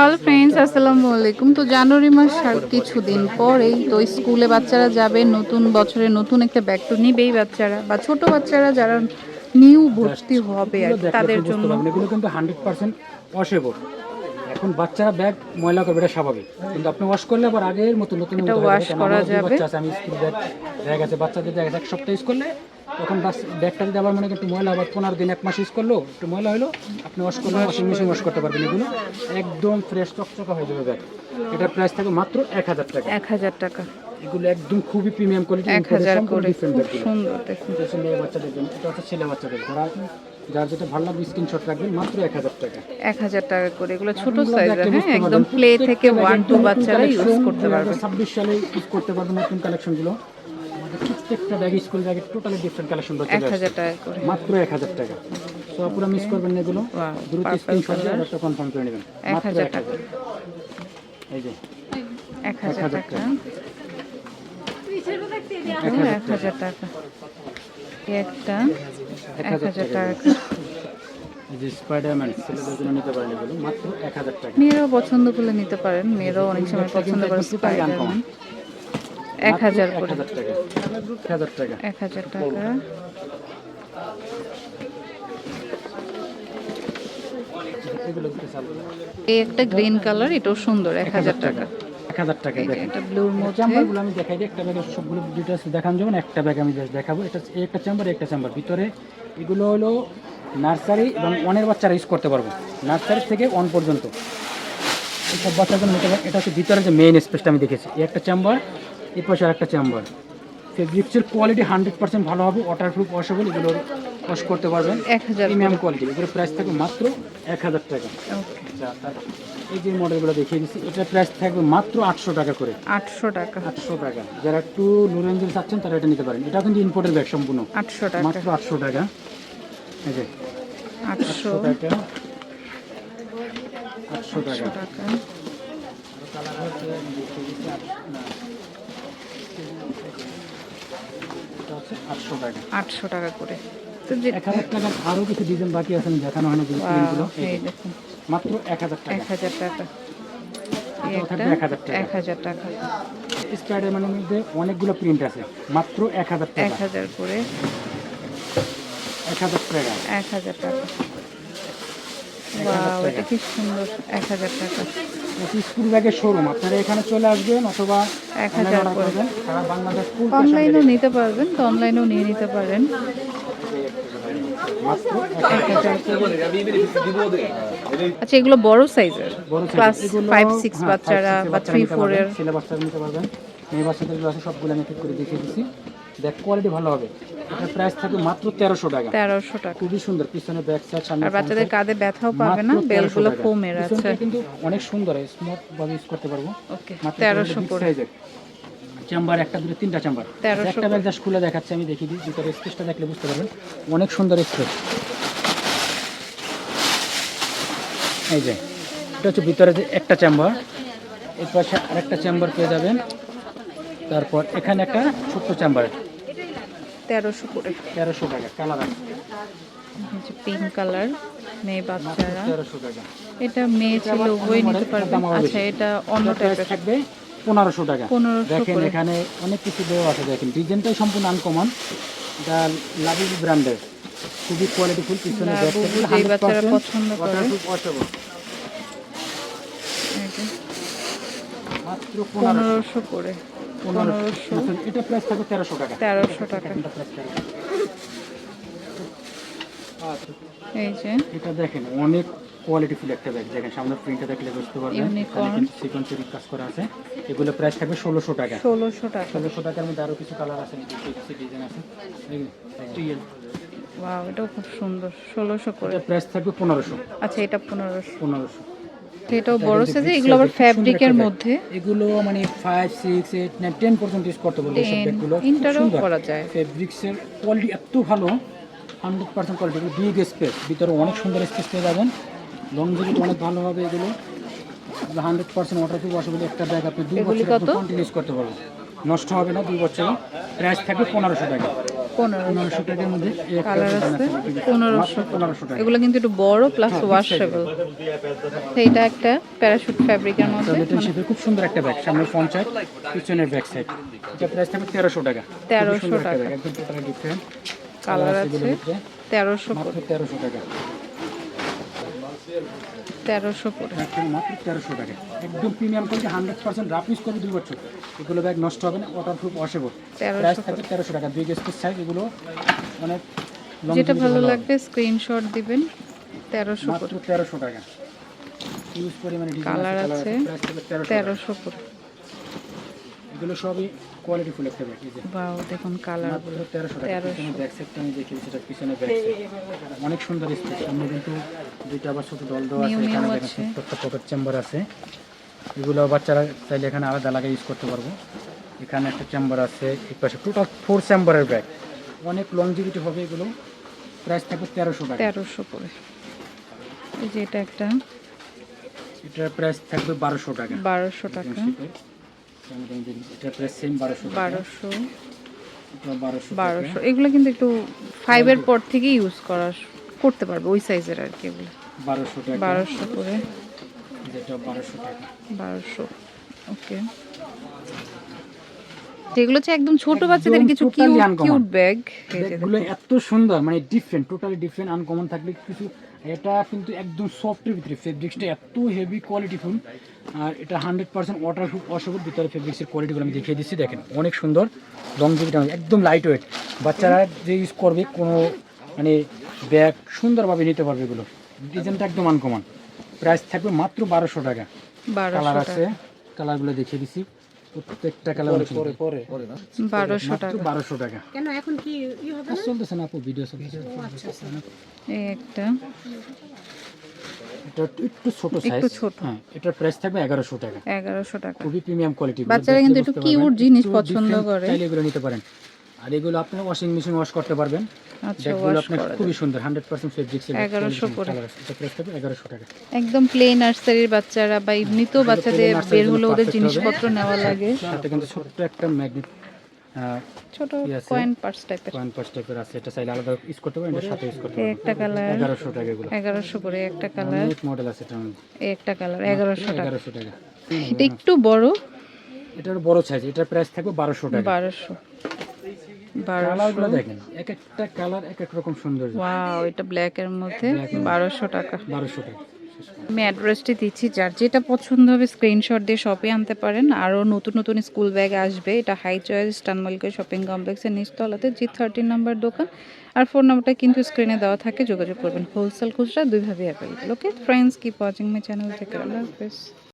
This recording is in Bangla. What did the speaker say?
হ্যালো ফ্রেন্ডস, আসসালামু আলাইকুম। তো জানুয়ারি মাস আর কিছুদিন পরেই তো স্কুলে বাচ্চারা যাবে, নতুন বছরে নতুন একটা ব্যাগ তো নিবেই বাচ্চারা, বা ছোট বাচ্চারা যারা নিউ ভর্তি হবে আর এগুলো কি, দেখলে তাদের আপনি বুঝতে জন্য। পারবেন এগুলো কিন্তু 100% ওয়াশেবল। এখন বাচ্চারা ব্যাগ ময়লা করবে, এটা স্বাভাবিক, কিন্তু আপনি ওয়াশ করলে আবার আগের মতো নতুন এটা ওয়াশ করা যাবে। বাচ্চা আছে, আমি স্কুল ব্যাগ ব্যাগ আছে বাচ্চাদের ব্যাগ এক সপ্তাহ ইউজ করলে তখন ব্যাগটা যদি আবার মনে করেন একটু ময়লা, আবার 15 দিন 1 মাস ইউজ করলো একটু ময়লা হলো, আপনি ওয়াশ করলে ওয়াশিং মেশিন ওয়াশ করতে পারবেন। এগুলো একদম ফ্রেশ চকচকা হয়ে যাবে ব্যাগ। এটার প্রাইস থাকবে মাত্র 1000 টাকা। 1000 টাকা। এগুলো একদম খুবই প্রিমিয়াম কোয়ালিটি, 1000 করে, খুব সুন্দর দেখুন। মেয়ে বাচ্চাদের জন্য এটা হচ্ছে ছেলে বাচ্চাদের, যার যেটা ভালো লাগবে স্ক্রিনশট রাখবেন, মাত্র 1000 টাকা। 1000 টাকা করে। এগুলো ছোট সাইজের, হ্যাঁ, একদম প্লে থেকে 1-2 বাচ্চারা ইউজ করতে পারবে। 26 সালে ইউজ করতে পারবেন নতুন কালেকশনগুলো। আমাদের প্রত্যেকটা ব্যাগ স্কুল ব্যাগে টোটালি ডিফারেন্ট কালেকশন রয়েছে। 1000 টাকা করে, মাত্র 1000 টাকা। তো পুরো মিস করবেন না এগুলো, দ্রুত স্ক্রিনশট দিয়ে অর্ডারটা কনফার্ম করে নেবেন। মাত্র 1000 টাকা। এই যে 1000 টাকা। 1000 টাকা একটা, 1000 টাকা। এই যে স্পাইডারম্যান ছেলেদের জন্য নিতে পারেন, এগুলো মাত্র 1000 টাকা। মেয়েরাও পছন্দ করলে নিতে পারেন, মেয়েরাও অনেক সময় পছন্দ করে স্পাইডারম্যান। 1000 করে, 1000 টাকা। 1000 টাকা। 1000 টাকা। এগুলো একটু চালু। এই একটা গ্রিন কালার, এটাও সুন্দর, 1000 টাকা। 1000 টাকা। দেখেন এটা ব্লুর মধ্যে। চেম্বারগুলো আমি দেখাই দিই, একটা ব্যাগে সবগুলো ডিটেলস দেখান যাবেন। একটা ব্যাগ আমি জাস্ট দেখাবো, এটা এই একটা চেম্বার, একটা চেম্বার ভিতরে। এগুলো হলো নার্সারি এবং ওয়ানের বাচ্চারা ইউজ করতে পারবো, নার্সারি থেকে 1 পর্যন্ত সব বাচ্চার জন্য নিতে পারেন। এটা হচ্ছে ভিতরে যে মেইন স্পেসটা আমি দেখেছি, এই একটা চেম্বার, এই পাশে আর একটা চেম্বার। ফেব্রিক্সের কোয়ালিটি 100% ভালো হবে, ওয়াটারপ্রুফ, ওয়াশেবল, এগুলো ওয়াশ করতে পারবেন। 1000 প্রিমিয়াম কোয়ালিটি, এগুলোর প্রাইস থাকবে মাত্র 1000 টাকা। এই যে মডেলগুলো দেখিয়ে দিচ্ছি, এটার প্রাইস থাকবে মাত্র 800 টাকা করে। 800 টাকা। 800 টাকা। যারা একটু লো রেঞ্জের চাচ্ছেন তারা এটা নিতে পারেন। এটা কিন্তু ইম্পোর্টের ব্যাগ সম্পূর্ণ। 800 টাকা। মাত্র 800 টাকা। এই যে 800 800 টাকা। 800 টাকা। টাকা। এটা হচ্ছে 800 টাকা। 800 টাকা করে। তো যে 1000 টাকার আরও কিছু ডিজাইন বাকি আছে, আমি দেখানো হয়নি ডিজাইনগুলো। এই দেখুন, মাত্র 1000 টাকা। 1000 টাকা। এই এটাও একটা থাকবে 1000 টাকা। 1000 টাকা। স্পাইডারম্যানের মধ্যে অনেকগুলো প্রিন্ট আছে, মাত্র 1000 টাকা। 1000 করে। 1000 টাকা। 1000 টাকা। ওয়াও, এটা কি সুন্দর। 1000 টাকা। স্কুল ব্যাগের শোরুম, আপনারা এখানে চলে আসবেন অথবা 1000 করে। করবেন। সারা বাংলাদেশ ফুল অনলাইনেও নিতে পারবেন, তো অনলাইনেও নিয়ে নিতে পারেন। মাত্র 1000 আচ্ছা, এগুলো বড় সাইজের, বড় size। ক্লাস এগুলো 5-6 হ্যাঁ, বাচ্চারা 5-6 বা বাচ্চারা 3-4 নিতে এর। পারবেন, ছেলে বাচ্চারা নিতে পারবেন, মেয়ে বাচ্চাদের আছে, সবগুলো আমি ঠিক করে দেখিয়ে দিচ্ছি। দেখ কোয়ালিটি ভালো হবে। এটার প্রাইস থাকবে মাত্র 1300 টাকা। 1300 টাকা। খুবই সুন্দর, পিছনে ব্যাক সাইড, সামনে আর বাচ্চাদের কাঁধে ব্যথাও পাবে না, বেলগুলো ফোমের আছে। কিন্তু অনেক সুন্দর, স্মুথ ভাবে ইউজ করতে পারবো। ওকে, মাত্র 1300 করে। সাইজের চেম্বার, একটা দুটো তিনটা চেম্বার। 1300 একটা ব্যাগ জাস্ট খুলে দেখাচ্ছি, আমি দেখিয়ে দিই, ভিতরে স্পেসটা দেখলে বুঝতে পারবেন, অনেক সুন্দর স্পেস। এই যে এটা হচ্ছে ভিতরে যে একটা চেম্বার, এর পাশে আরেকটা চেম্বার পেয়ে যাবেন। তারপর এখানে একটা ছোট্ট চেম্বার, 1300 করে। 1300 টাকা। কালার আছে, পিঙ্ক কালার, মেয়ে বাচ্চারা। 1300 টাকা। এটা মেয়ে ছেলে উভয় নিতে পারবেন। আচ্ছা, এটা অন্য টাইপের, থাকবে 1500 টাকা। 1500 দেখেন করে। এখানে অনেক কিছু দেওয়া আছে, দেখেন ডিজাইনটাই সম্পূর্ণ আনকমন। এটা লাভিল ব্র্যান্ডের, খুবই কোয়ালিটিফুল। পিছনে ব্যাগ থেকে যেই বাচ্চারা পছন্দ করে। Waterproof, washable. এই যে মাত্র 1500 করে। 1500। এটা প্রাইস থাকবে 1300 টাকা। 1300 টাকা। এটা প্রাইস থাকবে। এই যে এটা দেখেন অনেক কোয়ালিটিফুল একটা ব্যাগ, দেখেন সামনে প্রিন্টটা দেখলে বুঝতে পারবেন, ইউনিকর্ন সিকোয়েন্সের কাজ করা আছে। এগুলো প্রাইস থাকবে 1600 টাকা। 1600 টাকা। 1600 টাকার মধ্যে আরো কিছু কালার আছে, কিছু ডিজাইন আছে। ওয়াও, এটাও খুব সুন্দর। 1600 করে। এটা প্রাইস থাকবে 1500। আচ্ছা, এটা 1500। 1500। এটাও বড় সাইজে, এগুলো আবার ফ্যাব্রিকের মধ্যে। এগুলো মানে 5, 6, 8, 9, 10% ইউজ করতে পারবে সব ব্যাগগুলো। ইন্টারও করা যায়। ফেব্রিক্সের কোয়ালিটি এত ভালো, 100% কোয়ালিটি। বিগ স্পেস, ভিতরে অনেক সুন্দর স্পেস পেয়ে যাবেন। লংজিভিটি অনেক ভালো হবে এগুলো। 100% ওয়াটারপ্রুফ, ওয়াশেবল। একটা ব্যাগ আপনি 2 বছর কন্টিনিউ ইউজ করতে পারবেন, নষ্ট হবে না 2 বছর। প্রাইস থাকবে 1500 টাকা। 1500 1500 টাকার মধ্যে এই একটা কালার ডিজাইন আছে আছে, 1500 1500 টাকা। এগুলো কিন্তু একটু বড় প্লাস হ্যাঁ, big ওয়াশেবল। এটা একটা প্যারাশুট ফ্যাব্রিকের মধ্যে টয়লেটের শিপের খুব সুন্দর একটা ব্যাগ, সামনে ফ্রন্ট সাইড, পিছনের ব্যাক সাইড। এটা প্রাইস থাকবে 1300 টাকা। খুবই 1300 সুন্দর একটা টাকা। ব্যাগ, একদম টোটালি ডিফারেন্ট কালার আছে এগুলোর ভিতরে 1300 মাত্র করে 1300 টাকা। 1300 করে একদম মাত্র 1300 টাকা, একদম প্রিমিয়াম কোয়ালিটি, 100% রাফ ইউজ করবে 2 বছর। এগুলো ব্যাগ নষ্ট হবে না, ওয়াটারপ্রুফ ওয়াশেবল। 1300 প্রাইস থাকবে 1300 টাকা, 2 গেজ সাইজ। এগুলো অনেক লং, যেটা ভালো লাগবে স্ক্রিনশট দিবেন 1300 মাত্র করে 1300 টাকা। ইউজ পরিমাণে ডিজাইন কালার আছে, আছে প্রাইস থাকবে 1300 টাকা। 1300 করে। এগুলো সবই কোয়ালিটি ফুল একটা ব্যাগ, এই যে বাও দেখুন কালার মাত্র 1300 টাকা। 1300 পিছনে ব্যাক সাইডটা আমি দেখিয়ে দিচ্ছি, এটা পিছনে ব্যাক সাইড অনেক সুন্দর স্পেস। সামনে কিন্তু দুইটা আবার ছোট ডল দেওয়া আছে, মিউ মিউ এখানে আছে। দেখেন একটা পকেট চেম্বার আছে। এগুলো বাচ্চারা চাইলে এখানে আলাদা আলাদা ইউজ করতে পারবো। এখানে একটা চেম্বার আছে, এই পাশে টোটাল 4 চেম্বারের ব্যাগ, অনেক লংজিভিটি হবে এগুলো। প্রাইস থাকবে 1300 টাকা। 1300 করে। এই যে এটা একটা এটার প্রাইস থাকবে 1200 টাকা। 1200 টাকা। এটার প্রাইস সেম 1200 টাকা। 1200 এটা 1200 টাকা। 1200 এগুলো কিন্তু একটু 5 এর পর থেকে ইউজ করতে পারবে ওই সাইজের আর কি এগুলো। 1200 টাকা। 1200 করে। যেটা 1200 টাকা। 1200 ওকে। যেগুলো হচ্ছে একদম ছোট বাচ্চাদের কিছু totally cute uncommon। Cute bag. ব্যাগগুলো এত সুন্দর, মানে ডিফারেন্ট, টোটালি ডিফারেন্ট, আনকমন থাকলে কিছু। এটা কিন্তু একদম সফটের ভিতরে, ফেব্রিক্সটা এত হেভি কোয়ালিটিফুল। আর এটা 100% ওয়াটারপ্রুফ ওয়াশেবল। ভিতরে ফেব্রিক্সের কোয়ালিটিগুলো আমি দেখিয়ে দিচ্ছি, দেখেন অনেক সুন্দর। লংজিভিটি একদম লাইট ওয়েট, বাচ্চারা যে ইউজ করবে কোনো মানে ব্যাগ সুন্দরভাবে নিতে পারবে। এগুলো ডিজাইনটা একদম আনকমন। প্রাইস থাকবে মাত্র 1200 টাকা। 1200 কালার টাকা। আছে, কালারগুলো দেখিয়ে দিচ্ছি, প্রত্যেকটা কালার পরে 1200 টাকা। 1200 টাকা। কেন এখন কি হবে? চলতেছে না আপু, ভিডিও চলতেছে। এই একটা এটা একটু ছোট সাইজ, একটু ছোট। হ্যাঁ, এটার প্রাইস থাকবে 1100 টাকা। 1100 টাকা। খুবই প্রিমিয়াম কোয়ালিটি। বাচ্চারা কিন্তু একটু কিউট জিনিস পছন্দ করে। চাইলে এগুলো নিতে পারেন। আর এগুলো আপনারা ওয়াশিং মেশিন ওয়াশ করতে পারবেন। আচ্ছা, ব্যাগগুলো ওয়াশ আপনার করা খুবই সুন্দর, 100% ফেব্রিক্স এর 1100 করে। এটা প্রাইস থাকবে 1100 টাকা। একদম প্লে নার্সারির বাচ্চারা বা এমনিতেও বাচ্চাদের বের হলে ওদের জিনিসপত্র নেওয়া লাগে। সাথে কিন্তু ছোট্ট একটা ম্যাগনেট ছোট কি আছে? কয়েন পার্স টাইপের। কয়েন পাস টাইপের আছে, এটা চাইলে আলাদা ইউজ করতে পারেন, এটার সাথে ইউজ করতে এই পারেন। একটা কালার 1100 টাকা এগুলো। 1100 করে। একটা কালার, অনেক মডেল আছে এটার মধ্যে। এই একটা কালার 1100 টাকা। 1100 টাকা। এটা একটু বড়, এটার বড় সাইজ, এটার প্রাইস থাকবে 1200 টাকা। 1200। কালারগুলো 1200। দেখেন, এক একটা কালার এক এক রকম সুন্দর। ওয়াও, এটা ব্ল্যাক এর মধ্যে 1200 টাকা। 1200 টাকা। আমি অ্যাড্রেসটি দিচ্ছি, যার যেটা পছন্দ হবে স্ক্রিনশট দিয়ে শপে আনতে পারেন। আরও নতুন নতুন স্কুল ব্যাগ আসবে। এটা হাই চয়েস টানমালিকা শপিং কমপ্লেক্সের নিচতলাতে G13 নাম্বার দোকান। আর ফোন নাম্বারটা কিন্তু স্ক্রিনে দেওয়া থাকে, যোগাযোগ করবেন। হোলসেল খুচরা দুইভাবে available. Okay friends, keep watching my channel থেকে। আল্লাহ হাফেজ।